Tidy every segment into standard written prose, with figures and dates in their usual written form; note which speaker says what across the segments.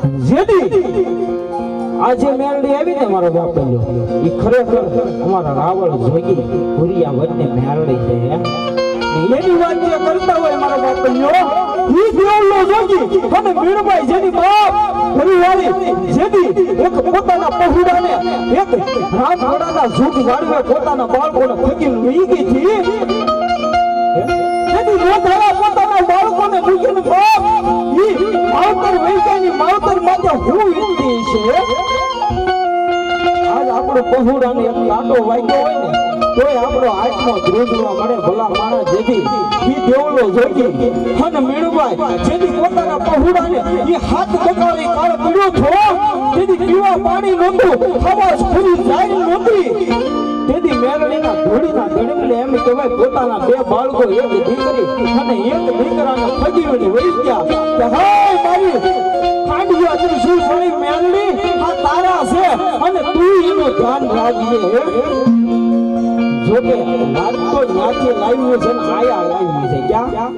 Speaker 1: જેથી આજે મેલડી આવી ને મારો બાપ એ ખરેખર અમારા રાવળ જોગી ભુરિયા વચ્ચે મેલડી છે એની વાત જે કરતા હોય મારો બાપ ઈ દેવલો જોગી અને મીણબાઈ જેની બાપ પરિવારી જેથી એક પોતાના પહોડાને એક રામ ઘોડાના ઝૂંટ વાળીને પોતાના બાળકોને ફેંકીને વી ગઈ હતી જેથી રોધારા પોતાના બાળકોને મૂકીને બાપ ઈ માવતર વૈકાની માવતર માટે હું ઈંધી છે આજ આપણો પહોડાને એક લાટો વાગ્યો હોય ને તોય આપણો આત્મા ધ્રુજવા મળે ભલા માણસ જેથી ઈ દેવલો જોગી અને મીણબાઈ જેથી પોતાના પહોડાને ઈ હાથ બગાડી કાળ પીડ્યો છો જેથી પીવા પાણી નહોતું ખવાસ પૂરી જાય નહોતી તેથી મેલડીના ઘોડીના ગણમલે એમ કહેવાય પોતાના બે બાળકો એક દીકરી અને એક દીકરાને ફગીવડી વહી ગયા કે હાય મારી કાંડિયા તું શું સળી મેલડી આ તારા છે અને તું એનું ધ્યાન રાખજે જોકે વાત તો ન્યાથી લાવ્યું છે ને આયા લાવ્યું છે ક્યાં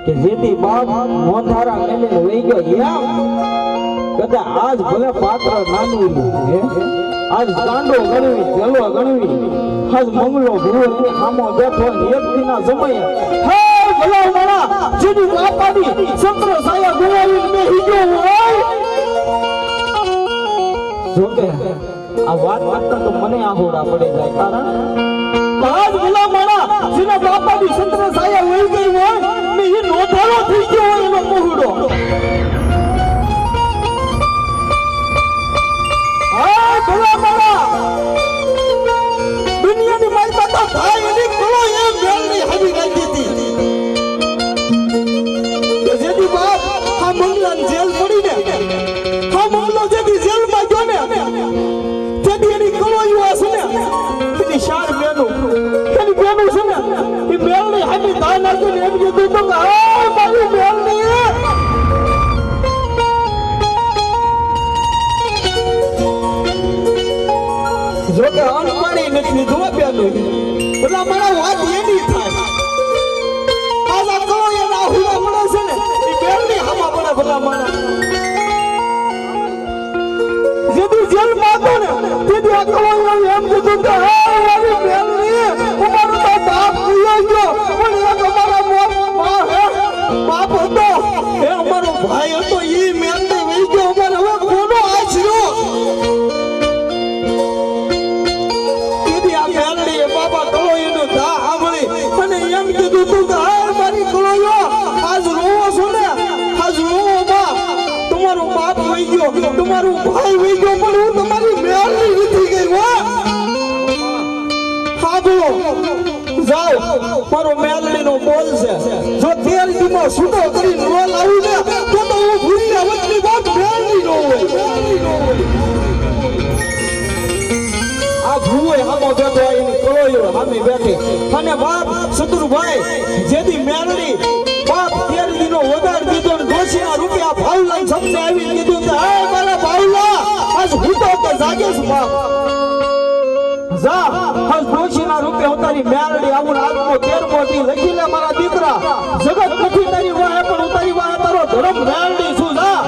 Speaker 1: કે જેથી બાપ મોંધારા મેલે વહી ગયો એમ કદા આજ ભલે પાત્ર નાનું આજ દાંડો ગણવી જલો ગણવી આજ મંગલો ભૂરો ને સામો બેઠો એક દિના સમયે હે ભલા મારા જેની બાપાની ચંદ્ર સાયા ગુવાવી મે હીજો હોય જોકે આ વાત કરતા તો મને આહોડા પડે જાય કારણ આજ ભલા મારા જેના બાપાની ચંદ્ર સાયા વહી ગઈ હોય ને એ નોધારો થઈ ગયો હોય એનો પહોળો ભલા મારા દુનિયાની મારી માતા ભાઈ એની કળો એ મેલની હવી રાખી હતી જેથી બાપ આ મંગલાન જેલ પડી ને આ મંગલો જેથી જેલમાં ગયો ને જેથી એની કળો યુવા છે ને એની શાર બેનું એની બેનું છે ને એ મેલની હવી તા નાખીને એમ કીધું તો કે આ મારી મેલની જો કે અનપાણી નથી ધોપ્યાનું ભલા મારા વાત એની થાય આજા કરો એના હુલા પડે છે ને એ બેલની હામા પડે ભલા મારા જેથી જેલ માતો ને તેથી આ કરો એમ કીધું કે હે મારી બેલની અમારો તો બાપ ભૂલ્યો ગયો પણ એક અમારા બાપ હતો એ અમારો ભાઈ હતો ઈ મેલની વહી ગયો અમારે હવે કોનો આશરો બાબા કળો એનો ધા સાંભળી અને એમ કીધું તું કે હાય મારી કળોયો આજ રોવો છો ને આજ રોવો બા તમારો બાપ વહી ગયો તમારો ભાઈ વહી ગયો પણ હું તમારી મેલની નથી ગઈ હો હા બોલો જાઓ મારો મેલડીનો બોલ છે જો 13 દીમાં છૂટો કરી નો લાવું ને તો હું ભૂલ્યા વચની વાત મેલડી નો હોય આ ભૂવે હામો બેઠો એની કળોયો હામી બેઠી અને બાપ શત્રુભાઈ જેથી મેલડી બાપ 13 દીનો વધાર દીધો ને ડોશીના રૂપિયા ભાવલા સમને આવી કીધું કે હે મારા ભાવલા આજ હું તો જાગીશ બાપ જા આજ ડોશીના રૂપિયા ઉતારી મેલડી આવું આત્મો 13મો દી લખી લે મારા દીકરા જગત નથી તારી વાહે પણ ઉતારી વાહે તારો ધર્મ મેલડી શું જા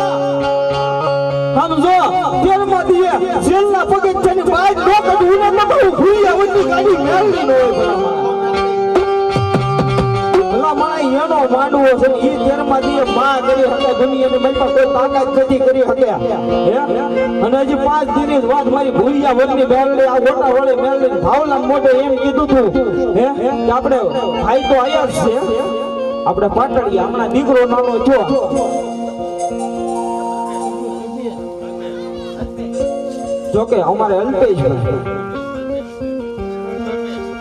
Speaker 1: સમજો 13મો દી જેલના પગથિયાની બાદ નો કઢું ને તો ભૂલ્યા વચ્ચે ગાડી મેલડી નો હોય ભલા માણા એનો માંડવો છે ઈ 13મા દી માં કરી હકે દુનિયાની મનમાં કોઈ તાકાત નથી કરી હકે હે અને હજી 5 દીની વાત મારી ભૂલ્યા વચ્ચે મેલડી આ ગોટા વળી મેલડી ભાવલા મોઢે એમ કીધું તું હે કે આપણે ભાઈ તો આયા જ છે આપણે પાટડિયા હમણાં દીકરો નાનો છો જોકે અમારે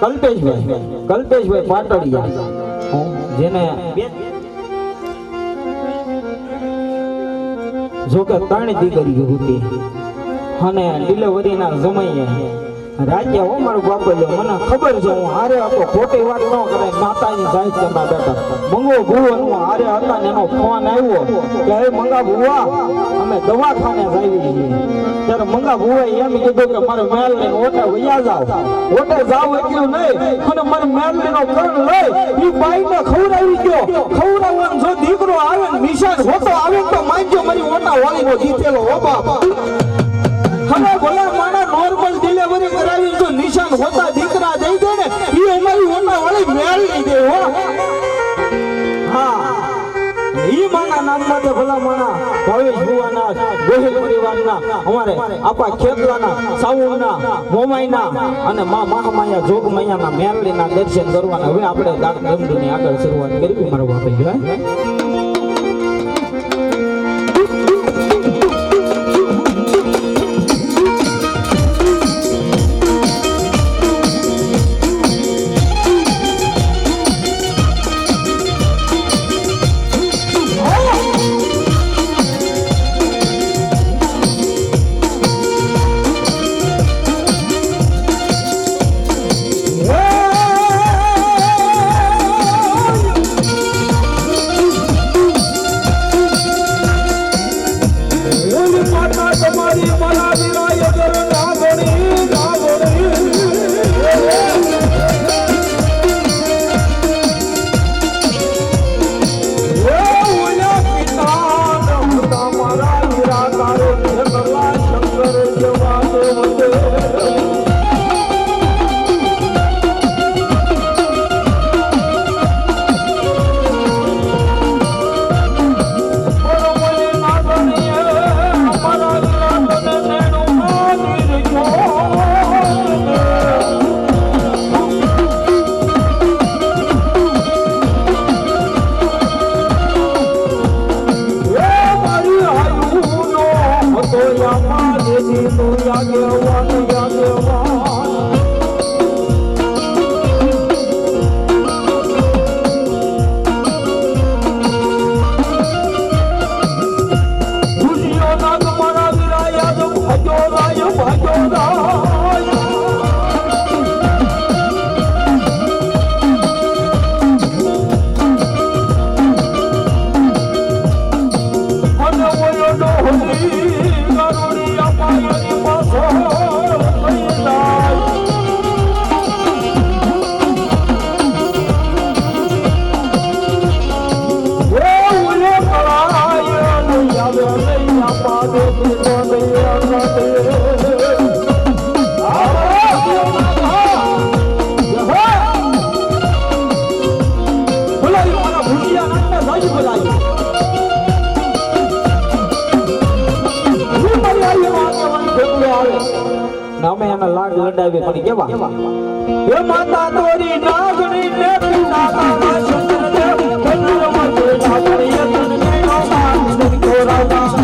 Speaker 1: કલ્પેશભાઈ પાટડિયા જેને જોકે 3 દીકરીઓ હતી અને ડિલિવરીના સમયે રાજ્ય હો મારું બાપુ મને ખબર છે હું હારે હતો ખોટી વાત ન કરે માતાની જાય છે મારા બેટા મંગો ભુવન હારે હતા ને એનો ફોન આવ્યો કે હે મંગા ભુવા અમે દવાખાને જઈએ છીએ ત્યારે મંગા ભુવાએ એમ કીધું કે મારે મહેલ લઈને ઓટે વયા જાવ ઓટે જાવ એટલું નહીં અને મારે મહેલ લઈનો કણ લઈ ઈ બાઈને ખવડાવી ગયો ખવડાવવાનો જો દીકરો આવે ને નિશાન હોતો આવે તો માંગ્યો મારી ઓટા વાળીનો જીતેલો હો બાપ હવે ભલા માણા નોર્મલ ડિલિવરી કરાવી તો નિશાન હોતા દીકરા દઈ દે ને ઈ અમારી ઓટા વાળી મેળ લઈ દે હો હા ઈ માના નામમાં તે ભલા માણા ભાવેશ ભુવાના ગોહિલ પરિવારના અમારે આપા ખેતલાના સાઉના મોમાઈના અને માં મહામાયા જોગમૈયાના મેરલીના દર્શન કરવાના હવે આપણે દાન દમડની આગળ શરૂઆત કરવી મારો બાપે જોય નામે એના લાડ લડાવે પણ કેવા હે માતા તોરી નાગણી ને પિતા તારા ચંદ્રદેવ ચંદ્રમાં તે નાગણી તન કેનો માન તન કોરાવા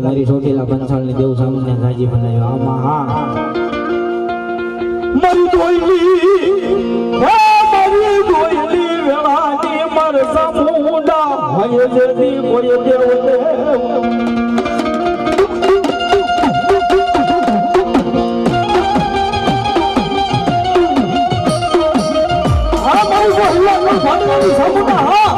Speaker 1: મારી ચોટીલા બંસાળની દેવ સામને ગાજી બનાવ્યો આમાં હા મારી દોયલી વેળાની મર સમુડા ભય જેદી કોઈ દેવ ભાડવાની સામુંડા હા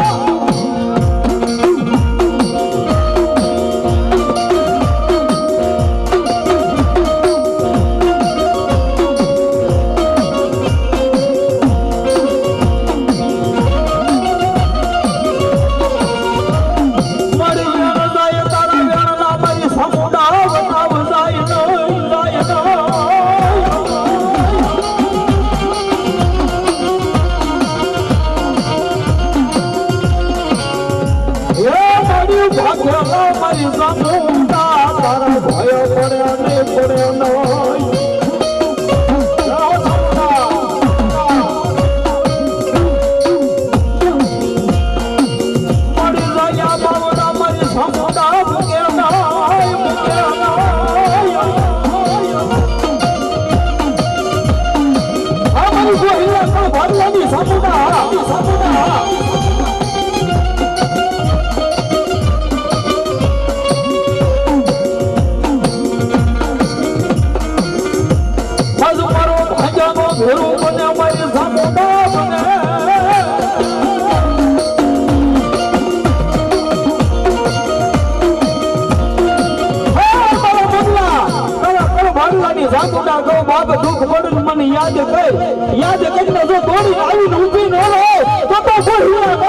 Speaker 1: યાદ કરીને જો દોડી આવીને ઊભી ન રહો તો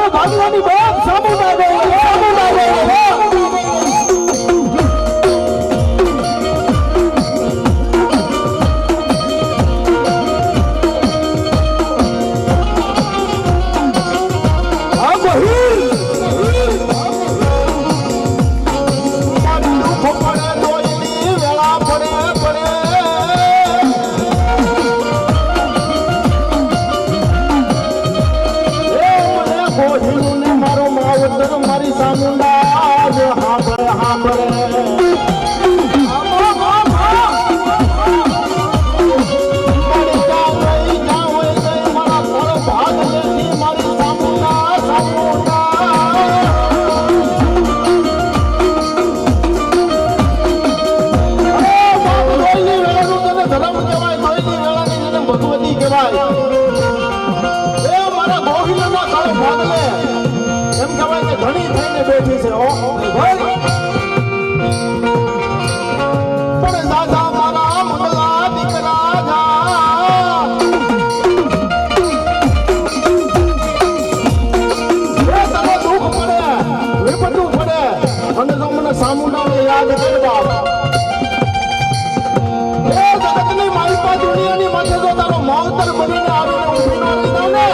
Speaker 1: ભાગવાની બાપ સામુંડા દે મારી સામુંડા ઘણી થઈને બેઠી છે પણ દાદા મારા મંગલા દીકરા તને દુઃખ પડે વિપતું પડે અને જો મને સામુંડાને યાદ કરવા એ જગતની મારી પાસે દુનિયાની માથે જો તારો માવતર બનીને આવીને ઊભી ન રહી દઉં ને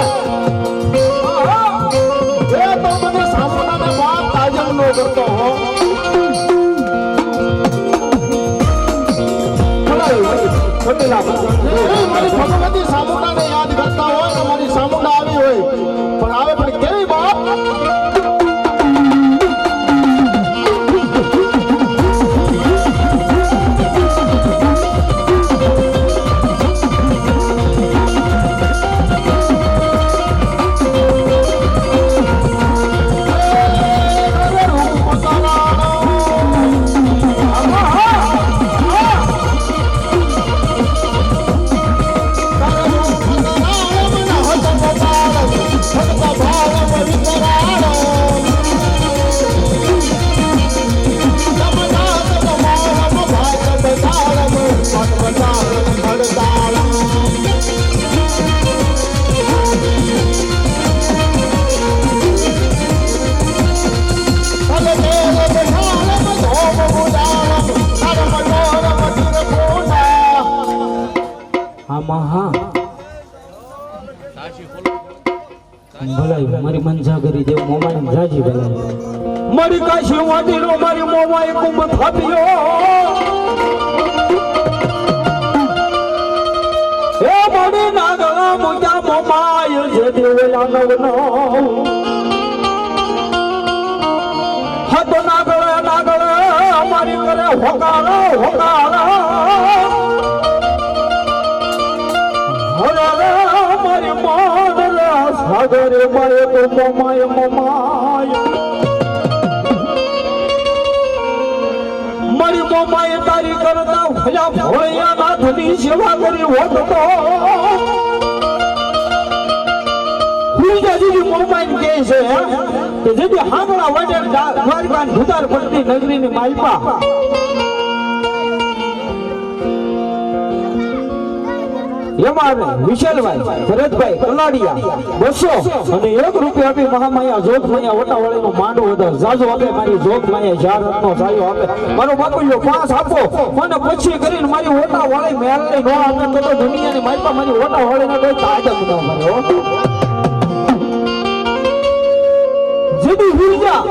Speaker 1: કરતો હો મારી ભગવતી સામુંડાને યાદ કરતા હોય તો મારી સામુંડા આવી હોય પણ આવે પણ કેવી બાપ મારી મંજાગરી દેવ મોમાઈ જાજી ભલાઈ મારી કાશી વાટીનો મારી મોમાઈ કુંભ થાપ્યો એ મારી નાગલા મુક્યા મોમાઈ જે દેવલા નવનો હાથો નાગળે અમારી કરે હોકારા મારી માદલા સાગરે માય તો મોમાય મારી મોમાએ તારી કરતા ભયા ભોળિયા નાથની સેવા કરી હોત તો કહે છે કે જેથી હાંગળા વડે દ્વારકા ભૂતાર પડતી નગરીની માલપા એમાં વિશાલભાઈ ભરતભાઈ કલાડિયા 200 અને 1 રૂપિયા આપી મહામાયા જોગમાયા વટાવાળીનો માંડવો વધાર જાજો આપે મારી જોગમાયા ચાર રત્નો સાયો આપે મારો બાપુલ્યો 5 આપો મને પછી કરીને મારી વટાવાળી મેલને નો આપે તો દુનિયાની માલપા મારી વટાવાળીને કોઈ તાજબ ન મળે જીદી વીરજા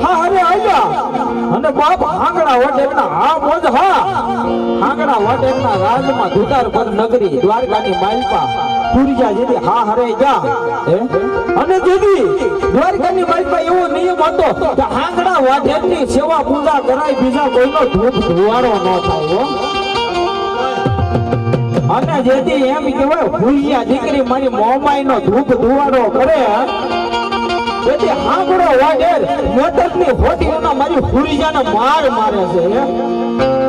Speaker 1: હા અરે આજા અને બાપ હાંગડા વટેકના હા મોજ હા હાંગડા વટેકના રાજમાં દુતાર પર નગરી દ્વારકાની માલપા પુરીજા જેદી હા હરે જા અને જેદી દ્વારકાની માલપા એવો નિયમ હતો કે હાંગડા વટેકની સેવા પૂજા કરાય બીજા કોઈનો ધૂપ ધુવાડો ન થાય હો અને જેદી એમ કહેવાય પુરીયા દીકરી મારી મોમાઈનો ધૂપ ધુવાડો કરે તેથી હાંગડો વાડેર મોટરની હોટીઓના મારી હુરીજાને માર મારે છે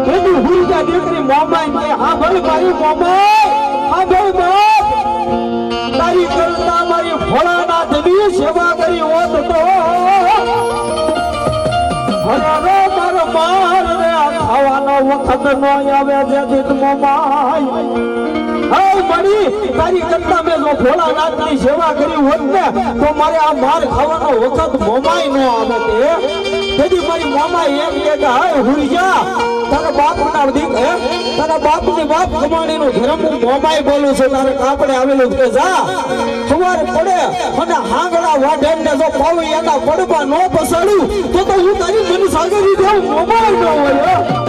Speaker 1: તેથી હુરીજા દીકરી મોમાઈ કે હા ભાઈ મારી મોમાઈ હા ભાઈ બાપ તારી કરતા મારી ભોળાનાથની સેવા કરી હોત તો હરારો મારો માર રે ખાવાનો વખત ન આવે છે જીત મોમાઈ હાય મારી તારી કરતા મેં જો ભોળાનાથની સેવા કરી હોત ને તો મારે આ માર ખાવાનો વખત મોમાઈ ન આવે તેથી મારી મોમાઈ એમ કે હાય હુરીજા તારા બાપના દીક તારા બાપની બાપ કમાણીનું ધર્મ હું મોમાઈ બોલું છું તારે કાપડે આવેલું કે જા સવાર પડે અને હાંગડા વાઢેને જો પાવી એના પડવા ન પસાડું તો હું તારી મન સાગરી દેવ મોમાઈ ન હોય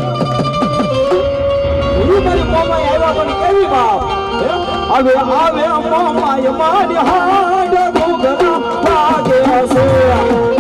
Speaker 1: મારી મોમાઈ આવ્યા પણ કેવી બાપ હવે આવે મોમાઈ મારી હાડ ભોગના વાગે હશે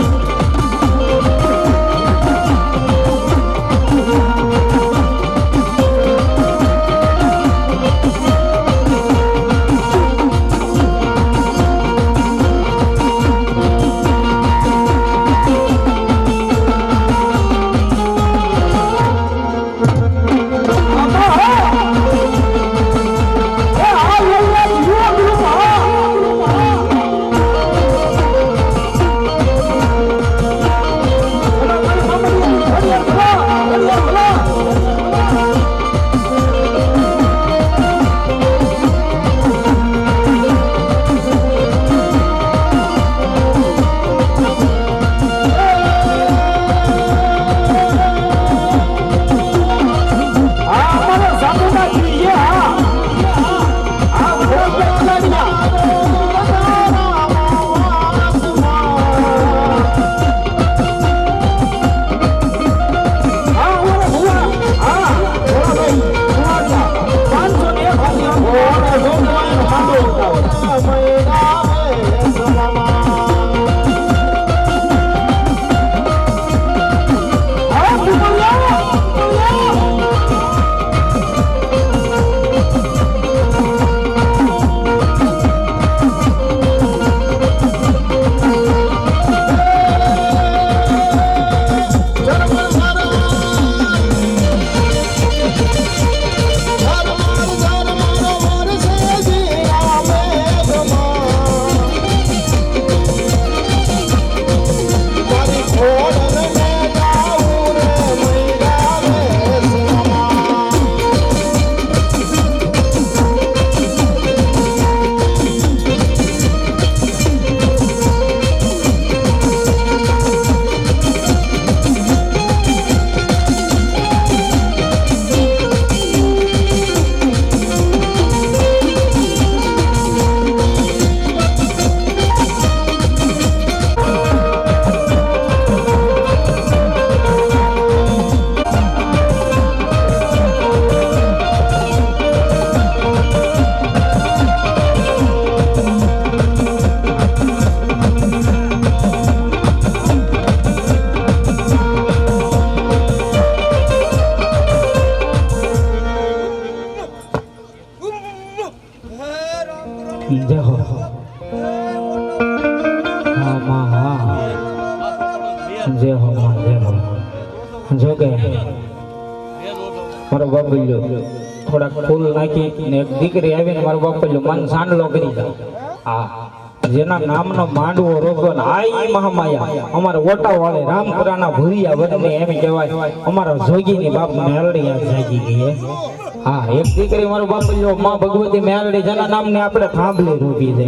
Speaker 1: જય હો હા માં હા જય હો માં જય હો જો કે મારો બાપ બોલ્યો થોડાક ફૂલ નાખી ને એક દીકરી આવીને મારો બાપ બોલ્યો મન સાંડલો કરી દો હા જેના નામનો માંડવો રોગો આઈ મહામાયા અમારા ઓટા વાળે રામપુરાના ભૂરિયા વડને એમ કહેવાય અમારા જોગીની બાપ મેલડી આજ જાગી ગઈ હા એક દીકરી મારો બાપ જો માં ભગવતી મેલડી જેના નામને આપણે થાંભલી રૂપી છે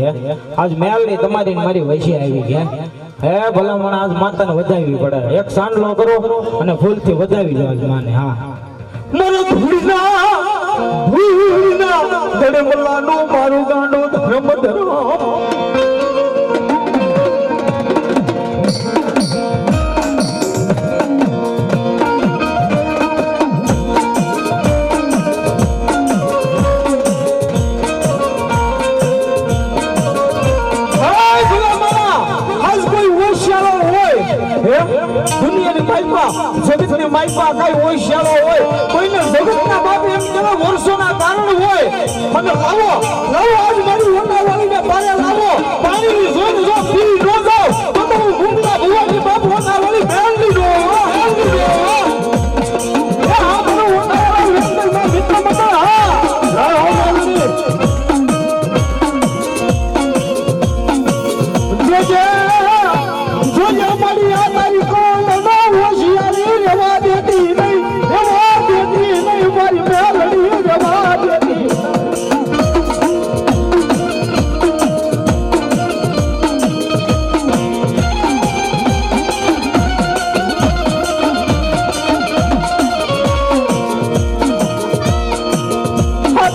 Speaker 1: આજ મેલડી તમારી મારી વૈસી આવી ગયા હે ભલા મને આજ માતાને વધાવી પડે એક સાંડલો કરો અને ફૂલથી વધાવી દો આજ માને હા મારો ભૂલના ધડમલાનું મારું ગાંડો ધર્મ ધર્મ દુનિયાની માઈપા જગતની માઈપા કઈ હોશિયારો હોય કોઈને જગતના બાપ એમ કેવા વર્ષોના કારણ હોય અને લાવો આજ મારી ઓટા વાળીને પારે લાવો પાણીની જોઈને જો પી ન જાવ તો હું ભૂખના ભુવાની બાપ ઓટા વાળી મેળવી દો એ હા મને ઓટા વાળી મિત્ર મંડળ હા જોજે અમારી આ તારી કોણ હોશિયારી રેવા દેતી નહીં મારી મેલડી રેવા દેતી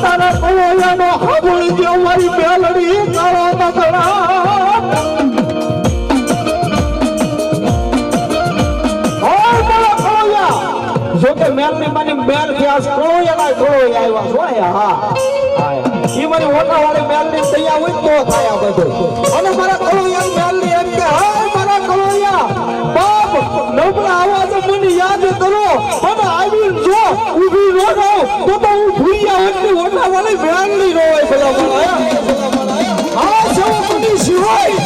Speaker 1: તારા કોયાનો હાબુળી જે મારી મેલડી કાળો નકળા જોકે મેલ ની માની મેલ ગ્યાસ કોળોયા આવ્યા જોયા હા ઈ મારી ઓટા વાળી મેલ ની તૈયાર હોય તો થાય બધું અને મારા કોળોયા મેલ ની એમ કે હા મારા કોળોયા બાપ નબળા આવાજ મને યાદ કરો અને આવી જો ઊભી ન રહો તો હું ભૂલ્યા એટલી ઓટા વાળી મેલ ની રોય ભલા હા સૌ કોની સિવાય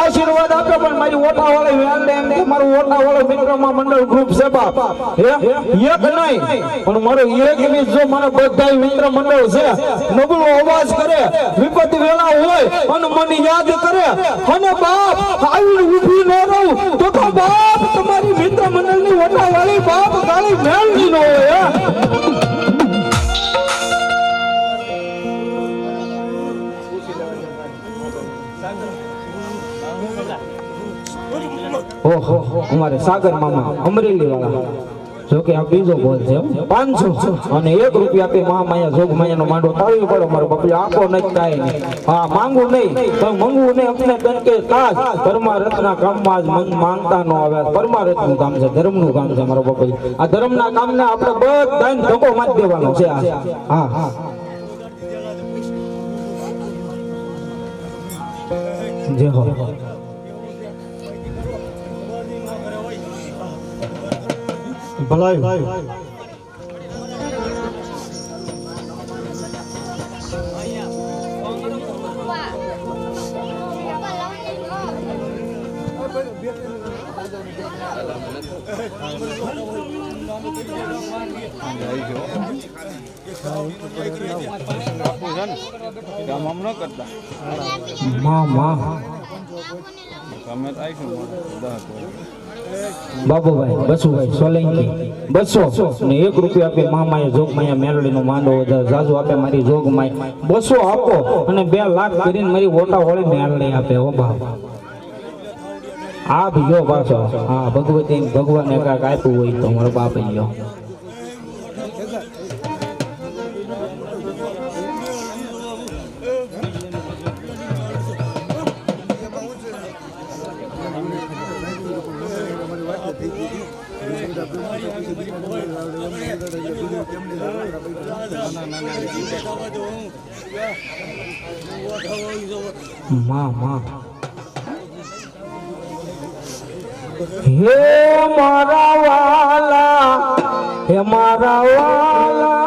Speaker 1: આશીર્વાદ આપે પણ મારી ઓટા વાળી વેલને એમ કે મારું ઓટા વાળો મિત્રમાં મંડળ ગ્રુપ છે બાપ એક નહીં પણ મારો એક ની જો મારા બધા મિત્ર મંડળ છે નબળો અવાજ કરે વિપત્તિ વેળા હોય અને મને યાદ કરે અને બાપ આવી ઊભી ન રહું તો બાપ તમારી મિત્ર મંડળની ઓટા વાળી બાપ ગાળી મેળવી ન હોય ઓહો અમારે સાગર મામા અમરેલી વાળા જો કે આ બીજો બોલ છે 500 અને 1 રૂપિયા આપી માયા જોગ માયાનો માંડો તાળવી પડો મારો બાપુ આપો નથી કાઈ નહીં હા માંગુ નહીં તો મંગવું નહીં અપને તન કે કાજ પરમારથના કામમાં જ માંગતા નો આવે પરમારથનું કામ છે ધર્મનું કામ છે મારો બાપુ આ ધર્મના કામને આપણે બધાને ધક્કો મારી દેવાનો છે હા હા જય હો ભલાઈ બાબુભાઈ બસુભાઈ સોલંકી 200 ને 1 રૂપિયા આપે મામાએ જોગમાયા મેલડી નો માંડો જાજુ આપે મારી જોગમાય 200 આપો અને 2 લાખ કરીને મારી ઓટા હોળી મેલડી આપે ઓ બાપ આ ભીયો પાછો હા ભગવતી ભગવાને કાક આપ્યું હોય તો મારો બાપ લ્યો હે મારા વાલા હે મારા વાલા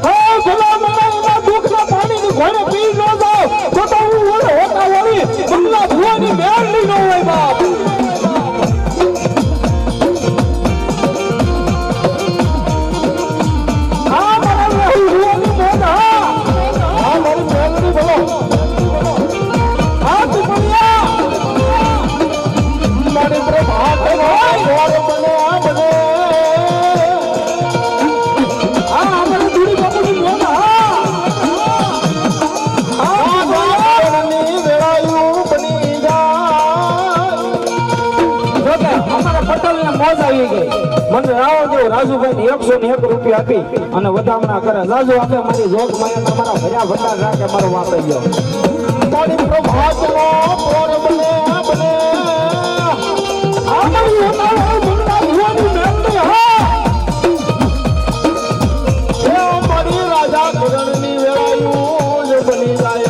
Speaker 1: હા ભલા મને એના દુઃખના પાણીની ઘોડે પી ન જાવ તો હું ઓળે હોતા વાળી બંગલા ભુવાની મેળની ન હોય બાપ મને રાવદેવ રાજુભાઈ 101 રૂપિયા આપી અને વધામણા કરે રાજુ આપે મારી જોગ માયા તમારા ભર્યા ભંડાર રાખે મારો વાપરી ગયો મારી પ્રભાતનો પોર બને બને આ મારી ઓનાળો મંગલા ભુવાની મેલની હા એ મારી રાજા કરણની વેળાયું જ બની જાય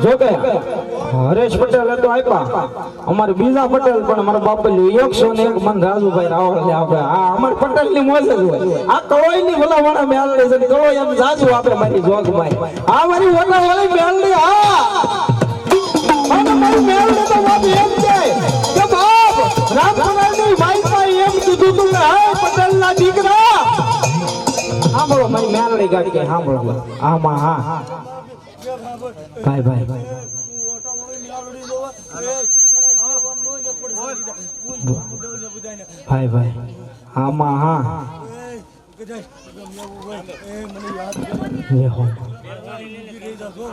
Speaker 1: જોકે હરેશ પટેલ તો આપ્યા અમારે બીજા પટેલ પણ અમારા બાપલ્યું 101 મન રાજુભાઈ રાવળ આપે આ અમાર પટેલ ની મોજ જ હોય આ કળોઈ ની ભલાવાળા મેલડી છે કળોઈ એમ જાજુ આપે મારી જોગભાઈ આ મારી ઓલા વાળી મેલડી હા અને મારી મેલડી તો વાત એમ છે કે બાપ રામકુમાર ની માઈ પાઈ એમ કીધું તું કે હા પટેલ ના દીકરા સાંભળો મારી મેલડી ગાડી કે સાંભળો આમાં હા ભાઈ ભાઈ આમાં હા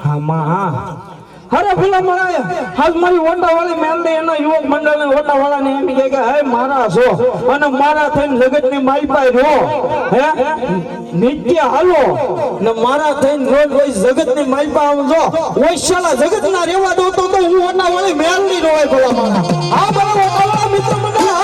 Speaker 1: આમાં હા અરે ભલા મળાય આજ મારી ઓટા વાળી મેલડી એનો યુવક મંડળ ને ઓટા વાળા ને એમ કે હે મારા છો અને મારા થઈને જગત ની માઈ પાઈ રહો હે નિત્ય હાલો ને મારા થઈને રોજ રોજ જગત ની માઈ પા આવજો ઓઈશાલા જગત ના રેવા દો તો હું ઓટા વાળી મેલડી નો હોય ભલા મારા આ ભલા ઓટા વાળા મિત્ર મંડળ હા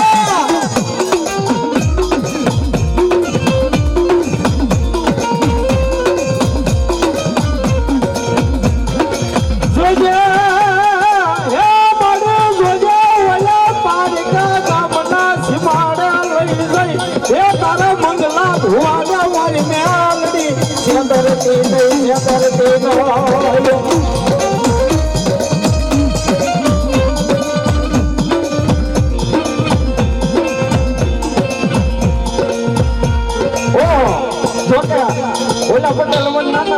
Speaker 1: ઓલા પટેલ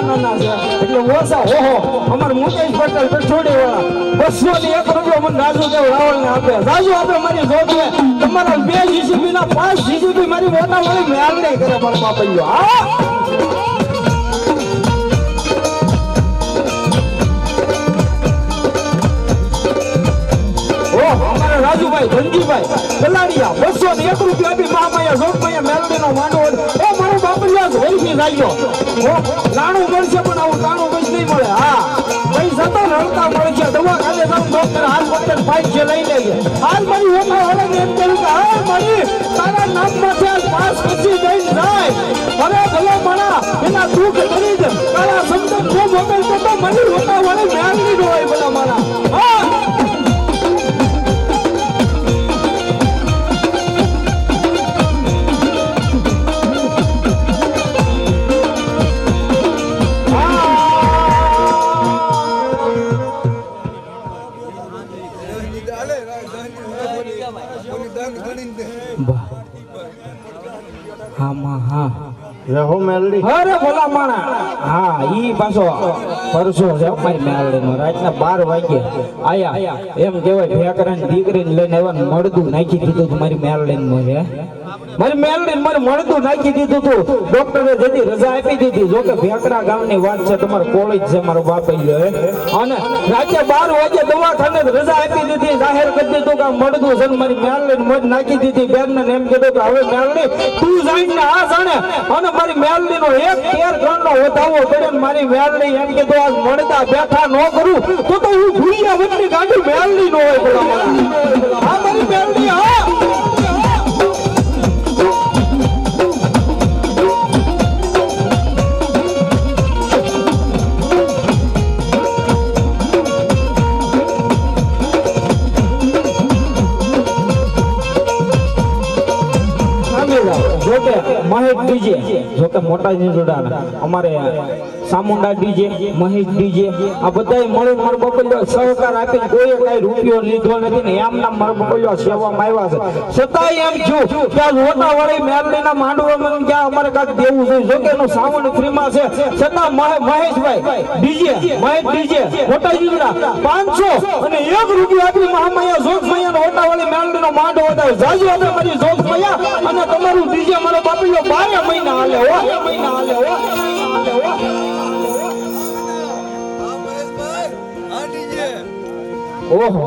Speaker 1: નાના છે એટલે ઓછા ઓહો અમાર મુકેશ પટેલ છોડી વાળા 201 રૂપિયા મને રાજુદેવ રાવળ ને આપે રાજુ આપે મારી જોડે તમારા 2 જીસીબી ના 5 જીસીબી મારી મોટા વાળી મેળને કરે મારા બાપલ્યો હા રાજુભાઈ ધનજીભાઈ કલાડિયા 201 રૂપિયા આપી મહામાયા જોગમાયા મેલડી નો માંડો એ મારો બાપલિયા જોઈથી લાગ્યો નાણું મળશે પણ આવું નાણું બસ નહીં મળે હા પૈસા તો રડતા મળે છે દવાખાને જાવ ડોક્ટર હાલ પટેલ ફાઈટ છે લઈ લેજે હાલ મારી ઓઠા વાળાને એમ કહ્યું કે હા મારી તારા નામમાંથી આજ પાસ પછી જઈને જાય અરે ભલે મારા એના દુઃખ કરી દે તારા શબ્દ ખૂબ મોકલતો તો મારી ઓઠા વાળી મેલડી નો હોય ભલા મારા હા
Speaker 2: રહો મેલડી
Speaker 1: અરે ભલા માણા હા ઈ પાછો પરસો છે મારી મેલડી નો રાતના 12 વાગે આયા એમ કહેવાય ફેકરાની દીકરીને લઈને આવ્યા મળદું નાખી દીધું મારી મેલડી ને મોજે મારી મેલડી મને મળદું નાખી દીધું તું ડોક્ટરે જેથી રજા આપી દીધી જો કે ફેકરા ગામની વાત છે તમારો કોલેજ છે મારો બાપ ગયો અને રાતે 12 વાગે દવાખાને રજા આપી દીધી જાહેર કરી દીધું કે મળદું છે મારી મેલડી ને મોજ નાખી દીધી બેન ને એમ કીધું કે હવે મેલડી તું જઈને આ જાણે અને મારી મેલડી નો એક કેર ત્રણ નો વધાવો પડે મારી મેલડી એમ કીધું આજ મળતા બેઠા ન કરું તો હું ભૂલિયા વચ્ચે ગાડી મેલડી નો હોય બોલા હા મારી મેલડી હા
Speaker 2: જાઓ
Speaker 1: જોકે મહેશ ડીજે જોકે મોટા જીજોડા અમારે સામુંડા ડીજે મહેશ ડીજે આ બધાય મળી મારો બકલ્યો સહકાર આપીને કોઈ કઈ રૂપિયો લીધો નથી ને એમ નામ મારો બકલ્યો સેવામાં આવ્યા છે છતાંય એમ છું કે આ લોટાવાળી મેરડીના માંડવામાં ક્યાં અમારે કાંઈક દેવું જોઈએ જોકે એનું સાવન ફ્રીમાં છે છતાં મહેશભાઈ ડીજે મહેશ ડીજે મોટા જીજોડા 500 અને 1 રૂપિયો આપી મહામાયા જોગ મૈયાનો લોટાવાળી મેરડીનો માંડો વધારે જાજુ આપણે મારી જોગ મૈયા અને તમારું ડીજે મારો બાપલ્યો 12 મહિના હાલે હો ઓહો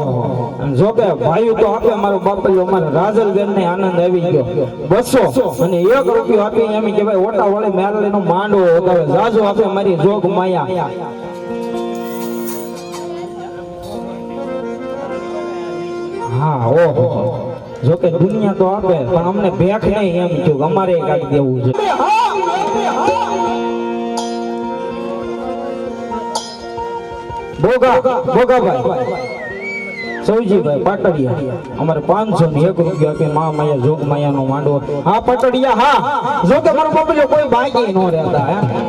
Speaker 1: જોકે ભાઈ તો આપે મારો બાપલ્યો અમારે રાજલબેન ને આનંદ આવી ગયો 200 અને 1 રૂપિયો આપી એમ કે ભાઈ ઓટા વાળી મેરડીનો માંડવો વધારે જાજુ આપે મારી જોગ માયા હા ઓહો જોકે દુનિયા તો આપે પણ અમને ભેખ નહીં એમ થયું અમારે કાઢી દેવું છે ભોગાભાઈ સૌજીભાઈ પાટડિયા અમારે 501 રૂપિયા આપી મા માયા જોગ માયાનો માંડવો હા પાટડિયા હા જોકે મારો બાપલ્યો કોઈ બાકી ન રહેતા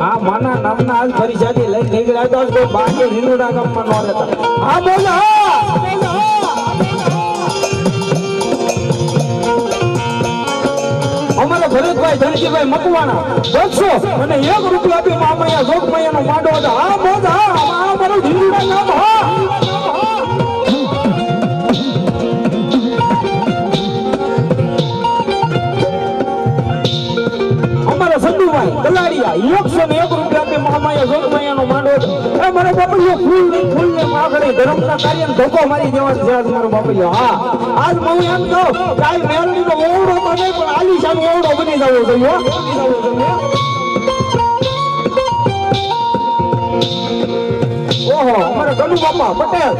Speaker 1: આ માના નામના આજ ફરી જાતી લઈ નીકળ્યા તો કોઈ બાકી રીનુડા ગામમાં ન રહેતા હા બોલ હા અમારે ભરતભાઈ ધનજીભાઈ મકવાણા 200 અને 1 રૂપિયો આપી મામૈયા જોગ મૈયાનો માંડવો હતો હા બોલ હા મારું ધીરુડા નામ હા અમારા સંધુભાઈ કલાડિયા 101 રૂપિયા આપી મામૈયા જોગ મૈયાનો માંડવો હતો એ મારો બાપલ્યો ફૂલ ને માગણી ધર્મના કાર્યને ધોકો મારી દેવાનો છે મારો બાપલ્યો હા આજ હું એમ કહું કાઈ મેલડીનો ઓવડો બને પણ આલીશાન ઓવડો બની જવો જોઈએ ઓહો અમારે ગનુ બાપા પટેલ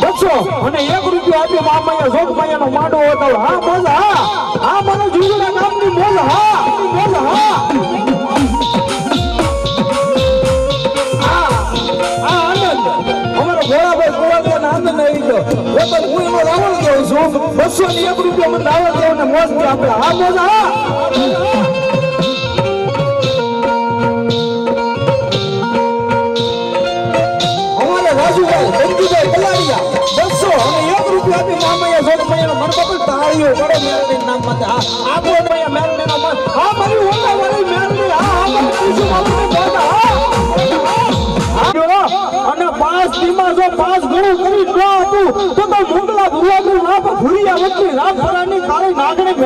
Speaker 1: 200 અને 1 રૂપિયો આપી મામૈયા જોગ મૈયાનો માંડવો હતો હા બોલ હા મને જીવના નામની બોલ હા આનંદ આવી ગયો તો હું એનો રાવણ કેવું છું 201 રૂપિયા મને રાવણ કેવું ને મોજ આપણે હા મોજ અમારે રાજુભાઈ ધનજીભાઈ કલાડિયા 200 અને 1 રૂપિયા આપી મામૈયા જોગ મૈયાનો મન બપલ તાળીઓ કરો મેરડી નામ માટે આ બોલ મૈયા મેરડી નો મન હા મારી ઓલા મારી મેરડી હા મને પૂછું મારું બોલતા અને 5 દીમાં જો 5 ગણું કરી ન આપું તો મુંગલા ભુવાનું નાપ ભુરિયા વચ્ચે રામપરાની કાળી નાગણી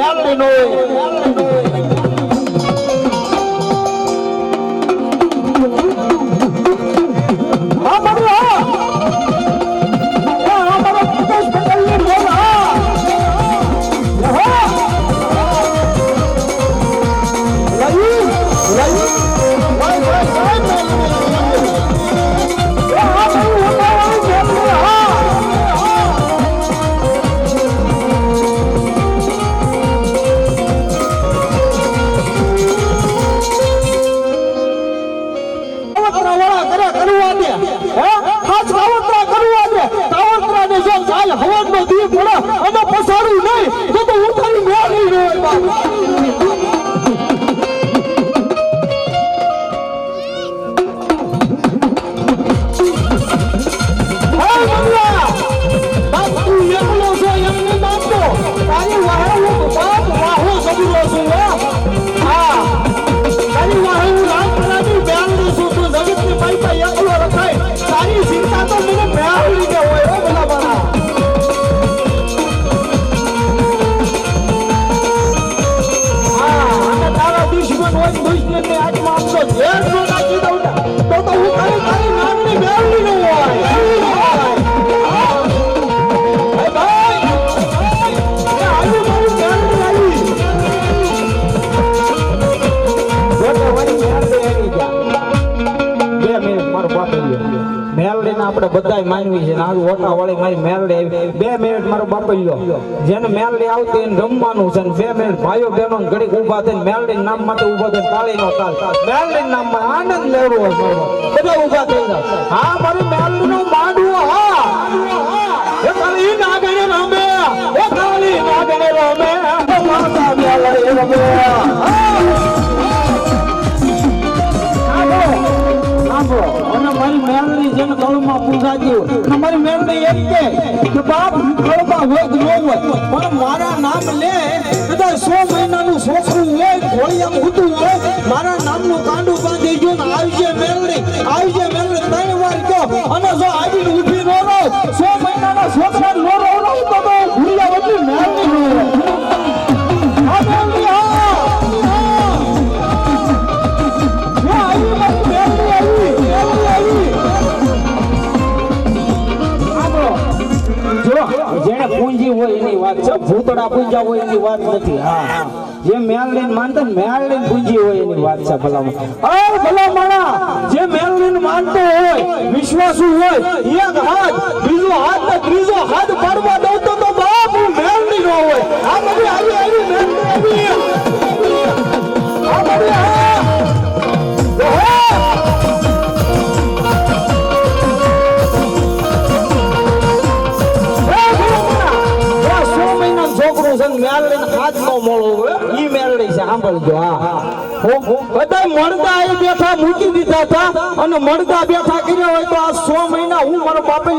Speaker 1: મેલડી નો આપણે બધાય માનવી છે આ ઓટા વાળી મારી મેલડી આવી 2 મિનિટ મારો બાપલ્યો જેને મેલડી આવતી એને રમવાનું છે 2 મિનિટ ભાઈઓ બહેનો ઘડીક ઊભા થઈને મેલડી નામ માટે ઊભા થઈને તાળીનો તાલ મેલડી નામમાં આનંદ લેવો છે બધા ઊભા થઈ જાવ હા મારી મેલડીનો માંડવો હા એ કાળી નાગણે રમે એ કાળી નાગણે રમે માતા મેલડી રમે એને કળમાં પૂજાતી હોય અને મારી મેરડી એમ કે બાપ કળમાં હોય કે ન હોય પણ મારા નામ લે કદાચ 100 મહિનાનું છોકરું હોય ઘોડિયામ ઉતું હોય મારા નામનું કાંડું બાંધી ગયું ને આવજે મેરડી 3 વાર કહો અને જો આવીને ઊભી ન રહો 100 મહિનાના છોકરા નો રહો તો ભૂલ્યા વગર મેરડી ન રહો આ મેરડી જેને પૂંજી હોય એની વાત છે ભૂતડા પૂંજા હોય એની વાત નથી હા જે મેલડીને માનતા ને મેલડીને પૂંજી હોય એની વાત છે ભલા માણા જે મેલડીને માનતો હોય વિશ્વાસુ હોય એક હાથ બીજો હાથ ને ત્રીજો હાથ પાડવા દઉં તો બાપ મેલડી નો હોય આ બધી આવી મેલડી આ બધી હાથ નો મોળો ઈ મેલડી છે સાંભળજો હા બધા મળદા એ બેઠા મૂકી દીધા હતા અને મળદા બેઠા કર્યા હોય તો આ 100 મહિના હું મારો બાપે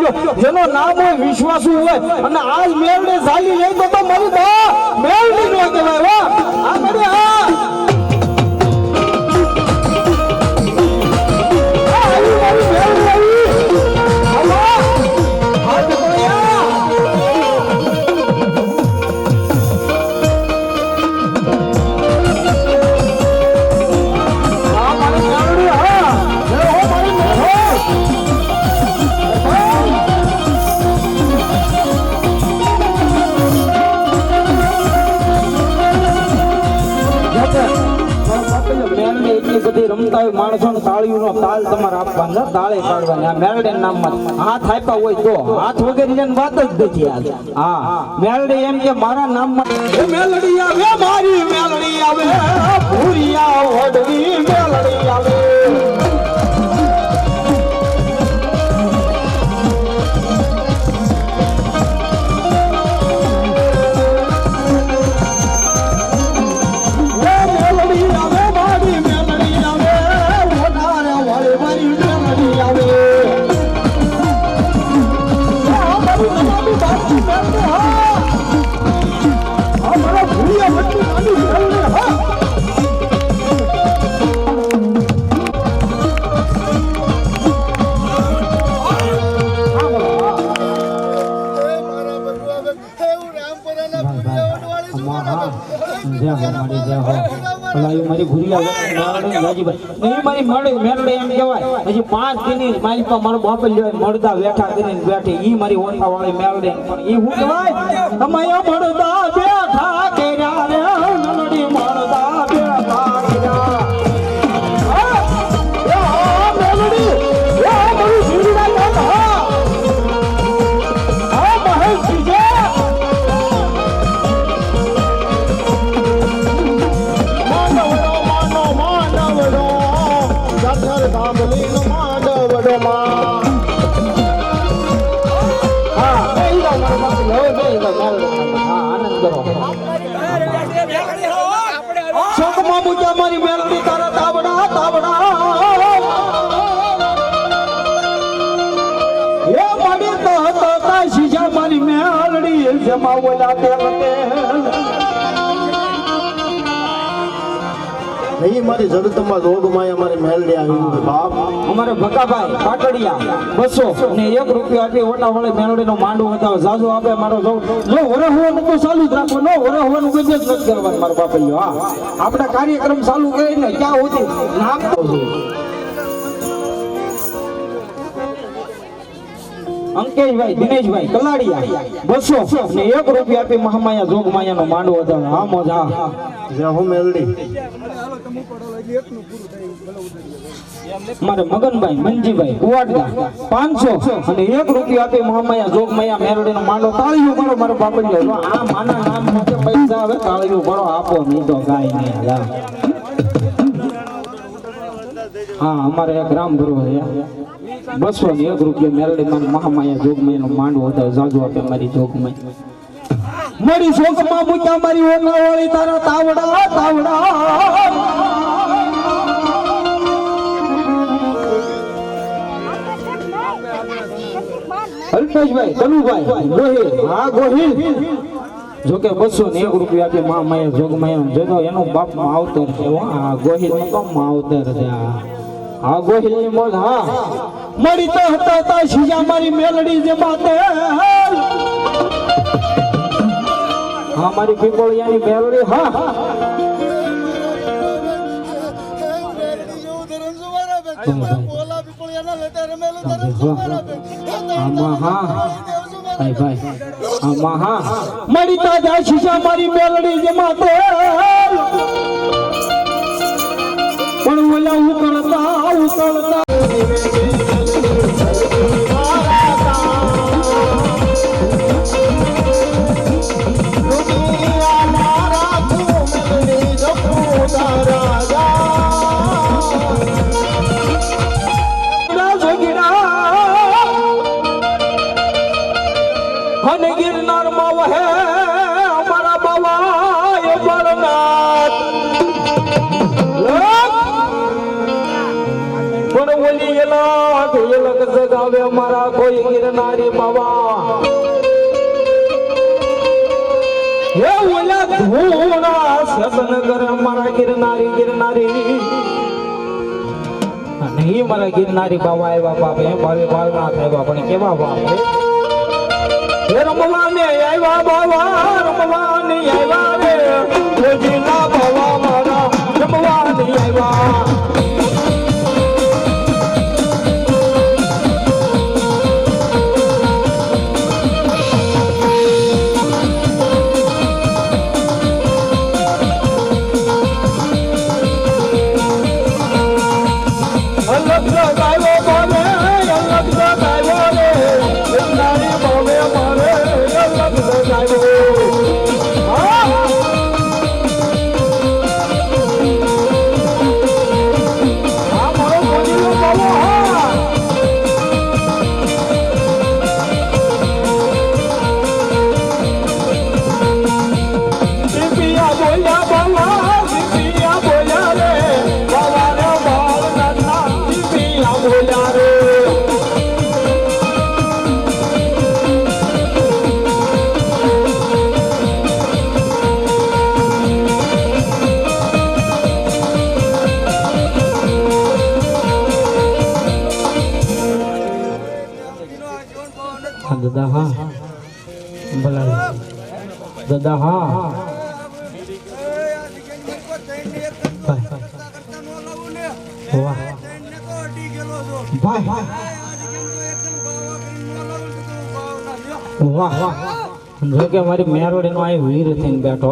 Speaker 1: જેનો નામ હોય વિશ્વાસુ હોય અને આજ મેલડી ઝાલી લઈ તો મારી બા મેલડી નો કહેવાય આ બધે હા રમતા હોય માણસો તાળીઓનો તાલ તમારે આપવાનો તાળે પાડવાની આ મેલડી નામમાં હાથ આપ્યા હોય તો હાથ વગેરે વાત જ નથી હા મેલડી એમ કે મારા નામમાં મેલડી આવે મારી મેલડી આવે ભૂરિયા વડવી મેલડી આવે મારી મેલડી એમ કહેવાય હજી 5 દિન મારી પાસે મારો બાપ મળદા બેઠા કરીને બેઠી ઈ મારી ઓઠા વાળી મેલડી પણ ઈ હું કહેવાય અમાય મળદા બેઠા કર્યા રે નનડી મળદા બેઠા કર્યા મેલડી મારી જીવડા કામ હા મહેશ જીજે મારી મેલડી તારા તાવડા તાવડા એ મારી તો હતો કાશી જા મારી મેલડી જમાવલા
Speaker 2: નહીં મારી જગતમાં રોગમાં અમારી મેલડી આવી બાપ
Speaker 1: અમારે ભકાભાઈ પાટડિયા 200 અને 1 રૂપિયો આપી ઓટા વાળે મેલડી નો માંડવો હતા જાજુ આપે મારો જો વરે હોવાનું તો ચાલુ જ રાખો નો વરે હોવાનું કોઈ જ નથી કરવાનું મારો બાપલ્યો હા આપણા કાર્યક્રમ ચાલુ કરીને ક્યાં હોતી નામ અંકેશભાઈ દિનેશભાઈ કલાડિયા 200 અને 1 રૂપિયો આપી મહામાયા જોગમાયા નો માંડવો હતો હા મોજ હા
Speaker 2: જય હો મેલડી
Speaker 1: મારે મગનભાઈ મંજીભાઈ કુવાડદા 500 અને 1 રૂપિયો આપી મહામાયા જોગમાયા મેલડી નો માંડો તાળીઓ કરો મારો બાપલ્યો આ માના નામ માટે પૈસા હવે તાળીઓ કરો આપો નહીં તો કાઈ નહીં હા અમારે એક રામ ગુરુ છે 200 ને 1 રૂપિયો મેલડી માં મહામાયા જોગમાયા નો માંડવો હતો જાજુ આપે મારી જોગમાયા મારી શોકમાં મૂક્યા મારી ઓના વાળી તારા તાવડા તાવડા દિનેશભાઈ ધનુભાઈ ગોહિલ હા ગોહિલ જોકે 201 રૂપિયા આપી માં માયા જોગમાયા જોતો એનો બાપ માં આવતર છે આ ગોહિલ નો કામ માં આવતર છે આ ગોહિલ ની મોજ હા મળી તો હતા શીજા મારી મેલડી જે માતે હા મારી પીપળિયાની મેલડી હા મળી તાજા શીશા મારી મેલડી જે માતે પણ ઓલા ઉકળતા અને ગિરનાર માં વહે અમારા બાવા એ બળનાથ પણ ઓલી એલક જગાવે અમારા કોઈ ગિરનારી બાવા હે ઓલા ધૂણા સદન કરે અમારા ગિરનારી અને એ મારા ગિરનારી બાવા આવ્યા બાપ એ ભાવે બાળનાથ આવ્યા પણ કેવા બાપ રમવાને આવ્યા બાવા રમવાને આવ્યા રે રોજીના બાવા મારા રમવાને આવ્યા દાદા હા ભલા દાદા હા વાહ વાહ જો કે મારી મેરોડી નો આ વીર થઈને બેઠો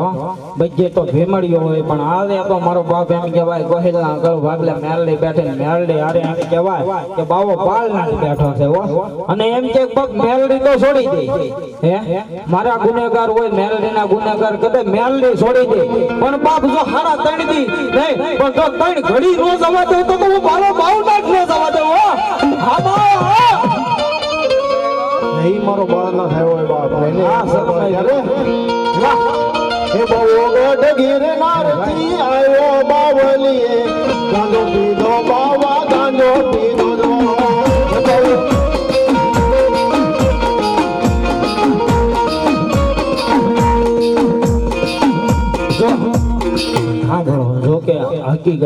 Speaker 1: બજે તો ભીમડ્યો હોય પણ આવે તો મારો બાપ એમ કહેવાય ગોહિલના આગળ ભાગલે મેરડી બેઠી મેરડી આરે એમ કહેવાય કે બાવો પાલના બેઠો છે હો અને એમ કે પગ મેરડી તો છોડી દે હે મારા ગુનેગાર હોય મેરડીના ગુનેગાર કદે મેરડી છોડી દે પણ બાપ જો હારા તણ દી નહીં પણ જો તણ ઘડી નો જવા દે તો હું મારો બાવનાથ નો જવા દે હો હા
Speaker 2: નહીં મારો બાળનાથ આવ્યો હોય બાપ એને
Speaker 1: હા સરમાઈ રે વાહ
Speaker 2: હે બહુ ગઢ ગિરનાર થી આવ્યો બાવલીએ ગાંડો પીધો બાવા ગાંડો પીધો
Speaker 1: જો કે હકીકત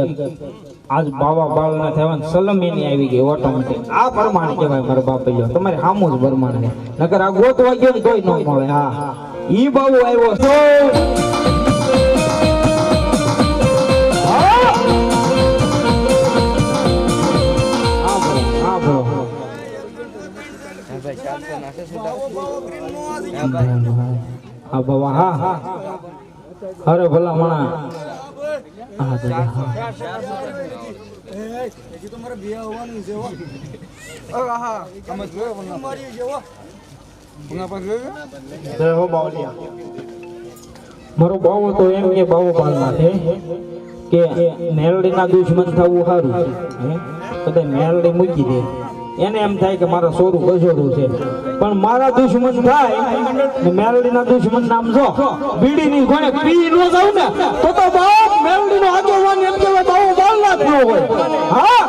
Speaker 1: આજ બાવા બાળના થવાને સલમીની આવી ગઈ ઓટોમેટિક આ પ્રમાણે કહેવાય મારા બાપે જો તમારે સામું જ પ્રમાણે નકર આ ગોતવા ગયો કોઈ ન મળે હા ઈ બાબુ આવ્યો તો હા બાબા હા અરે ભલા મણા હા દાદા હા
Speaker 3: તમારે બિયા હોવાનું છે હા તમે જોયો પણ મારી જેવો પુના પર જોયો
Speaker 2: જય હો બાવલિયા
Speaker 1: મારો બાવો તો એમ કે બાવો પાલમાં છે કે મેલડીના દુશ્મન થવું સારું છે કદાચ મેલડી મૂકી દે એને એમ થાય કે મારા સોરું ગજોડું છે પણ મારા દુશ્મન થાય ને મેલડીના દુશ્મન નામ જો બીડીની કોણે પી નો જાવ ને તો બાપ મેલડીનો આગેવાન એમ કહેવાય બાવો બાલના જ ન હોય હા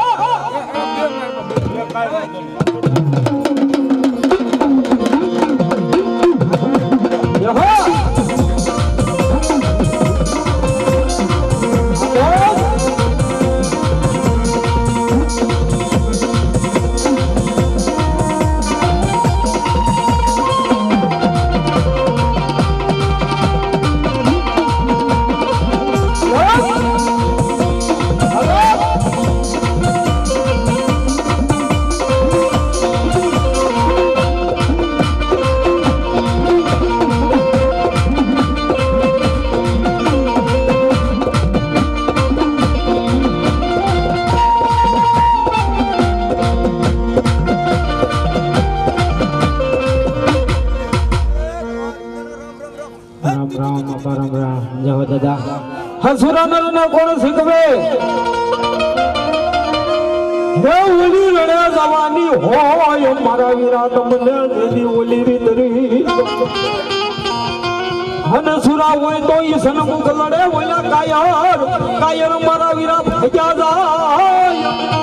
Speaker 4: દાદા
Speaker 1: હસુરાનર ને કોણ શીખવે હે ઓલી લડે જવાની હોય મારા વીરા તમને દેવી ઓલી રીતરી અને સુરા હોય તો ઈ સનમુખ લડે ઓલા કાયર મારા વીરા ભજ્યા જાય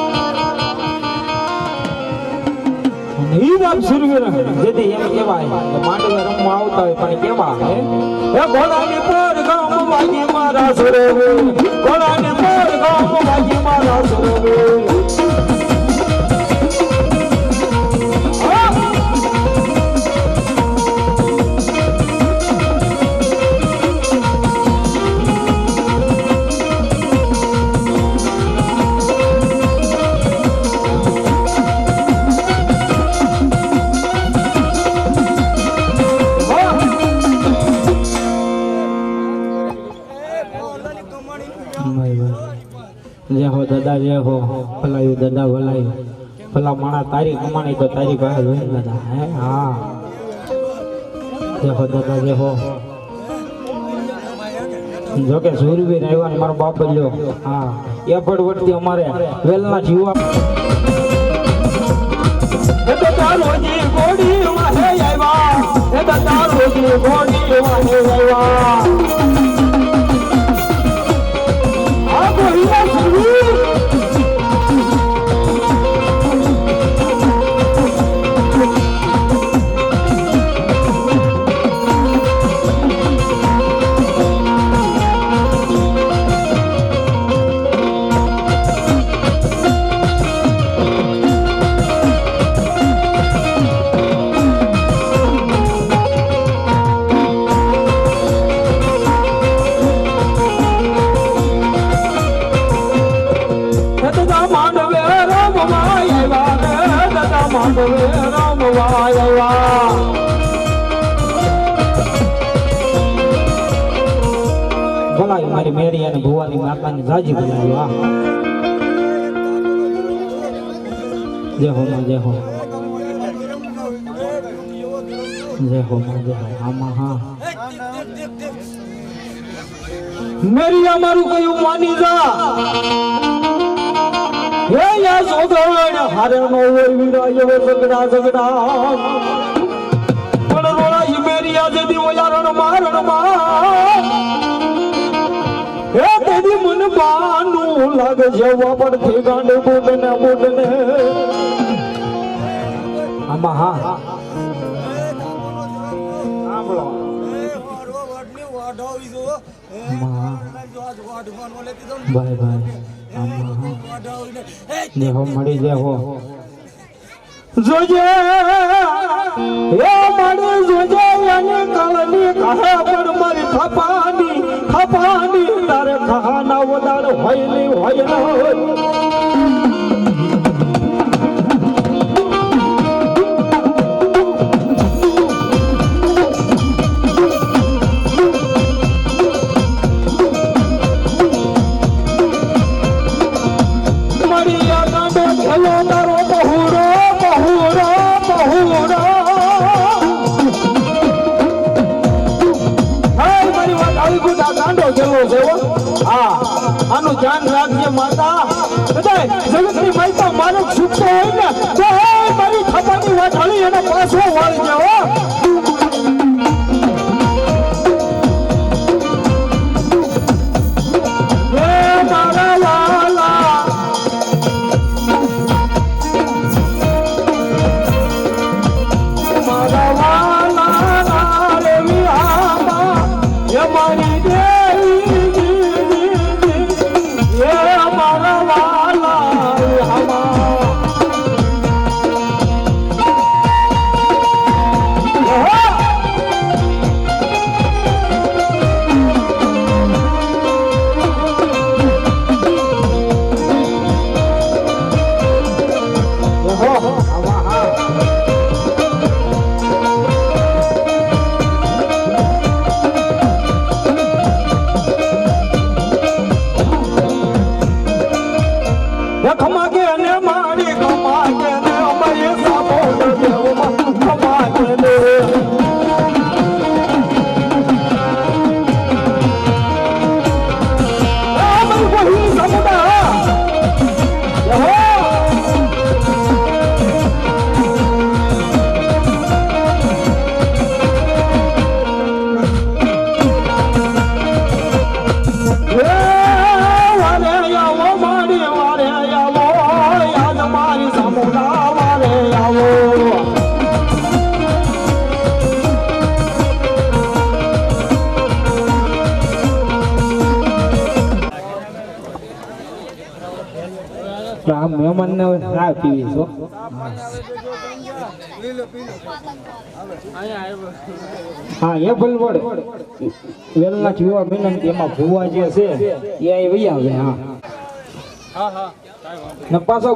Speaker 1: ઈ વાત સુરવીર જેથી એમ કહેવાય કે માંડવે રમવા આવતા હોય પણ કેવા હે ઘોડાની પર ગામ વાગી મારા સુરવીર ઘોડાની પર ગામ વાગી મારા સુરવીર
Speaker 4: જય હો દાદા જય હો ભલાયું દાદા ભલાયું ભલા માણા તારી કમાણી તો તારી પાસે હોય દાદા હે હા જય હો દાદા જય હો જોકે સુરવીર આવ્યા ને મારો બાપ લ્યો હા એ પણ વટતી અમારે વેલના જીવા
Speaker 1: રોજી ગોડી વાહે આવ્યા રોજી ગોડી વાહે આવ્યા
Speaker 4: ભલાયું મારી મેરી અને ભુવાની માતાની જાજી ભલાયું હા જય હો માં જય હો જય હો માં જય હો આમાં હા
Speaker 1: મેરી અમારું કયું માની જા હે યા સોગણ હારે નો હોય વીરા એવો ઝગડા પણ રોળા મેરી આજે દી ઓલા રણ હે તેદી મન બાનું લાગે જવા પડથી ગાંડે બુડને
Speaker 4: આમાં હા
Speaker 1: સાંભળો
Speaker 4: ભાઈ ભાઈ આમાં હા દેહો મળી દેહો
Speaker 1: જોજે એ મારી જોજે અને કાળની કહે પણ મારી ખપાની તારે ખાના વધાર હોય નહીં હોય આનું ધ્યાન રાખજે માતા જગતની માતા માનવ છૂટતો હોય ને તો મારી ખપાની વાત હળી એને પાછો વાળજે હો
Speaker 4: તો આ મહેમાનને ના પીવી છો હા એ ભલવડ વેલના જીવા વિનંતી એમાં ભુવા જે છે એ અહીં વહી આવે હા ને પાછો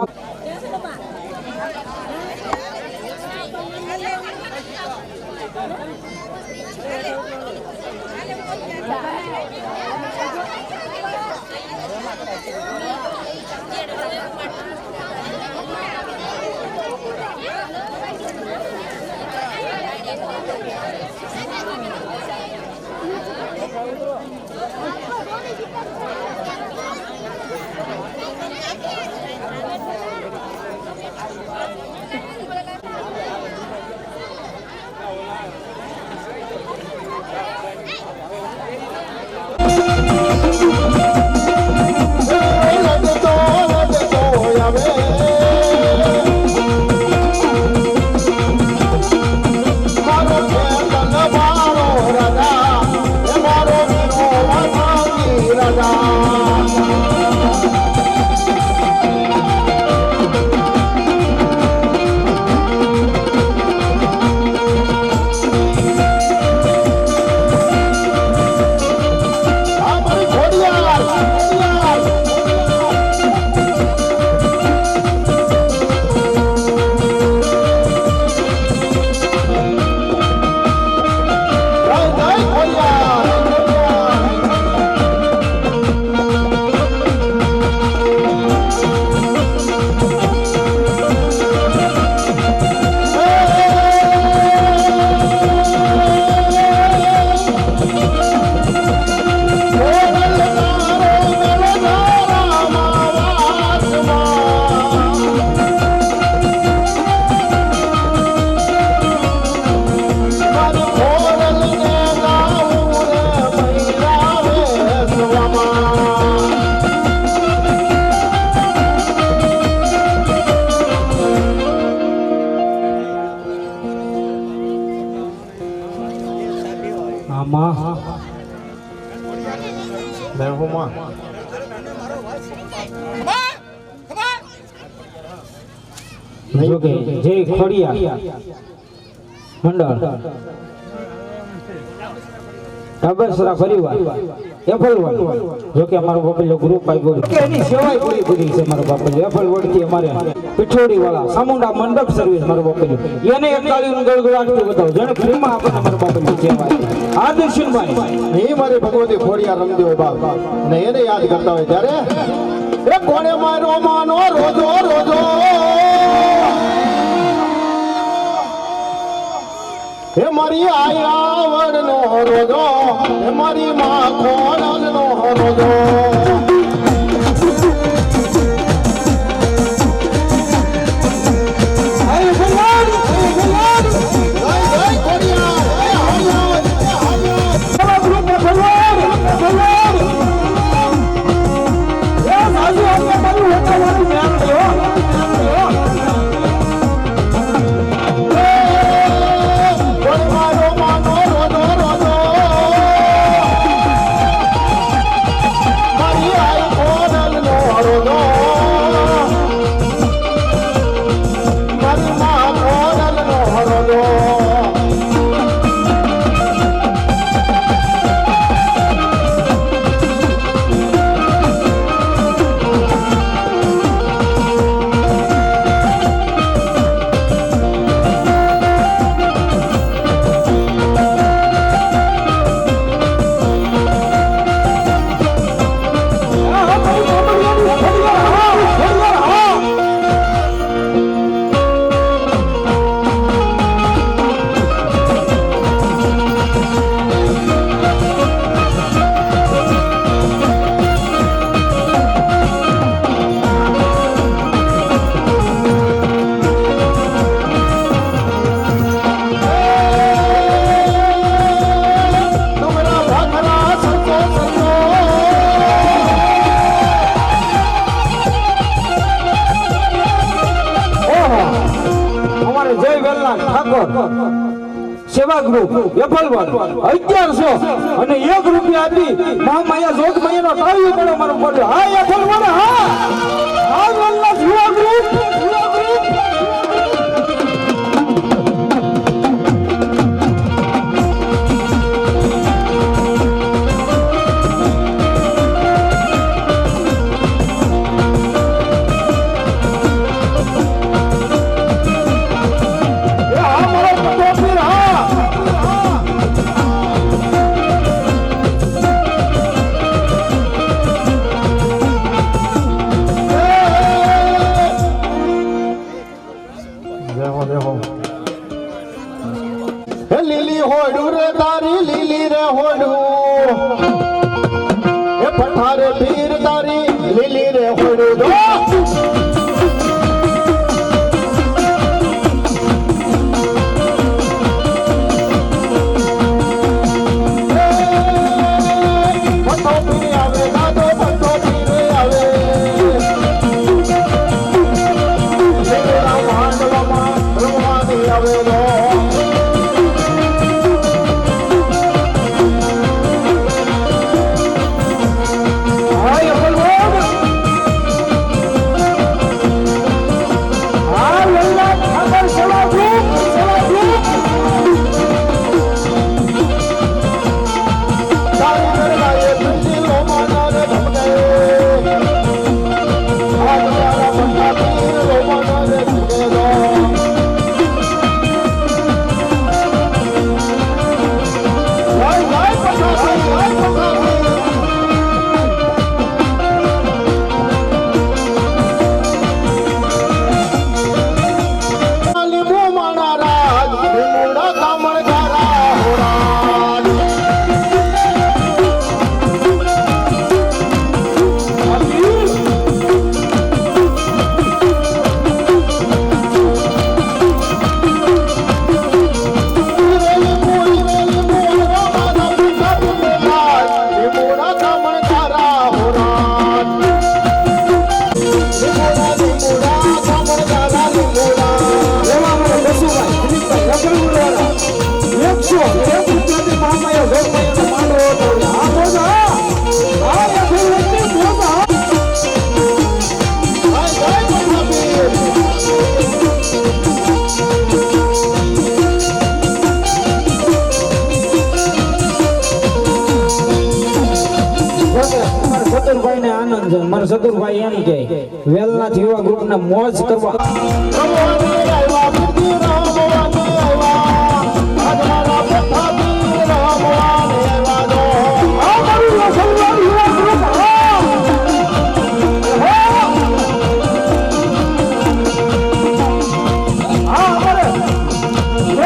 Speaker 4: જોકે જય ખોડિયા મંડળ કાબેસરા પરિવાર એફલવડ જોકે અમારો બાપલ્યો ગ્રુપ આવ્યો કે એની સેવાય પૂરી પૂરી છે મારો બાપલ્યો એફલવડ થી અમારે પીઠોડી વાળા સામુંડા મંડપ સર્વિસ મારો બાપલ્યો એને એક કાળીનું ગળગળાટથી બતાવો જેને ફ્રીમાં આપણને મારો બાપલ્યો સેવા આ દર્શનભાઈ
Speaker 2: એ મારી ભગવતી ખોડિયા રમદેવ બાપ ને એને યાદ કરતા હોય ત્યારે એ કોણે મારો માનો રોજો રોજો હે મારી આયાવડ નો રોજો હે મારી માં ખોડલ નો રોજો
Speaker 4: સેવા ગ્રુપ વેફલવડ 1100 અને 1 રૂપિયા આપી મહામાયા જોગ મહિનો તાળીઓ પડો મારો પડ્યો હા વેફલવડ હા આ વલ્લા સેવા ગ્રુપ
Speaker 2: હે લીલી હોડું રે તારી લીલી રે હોડું એ પઠારે પીર તારી લીલી રે હોડું જો પઠો પીર આવે દાદો પઠો પીર આવે માંડવામાં રમવાની આવે રો
Speaker 4: મારા સતુરભાઈ એમ કે વેલના થીવા ગ્રુપ ને મોજ કરવા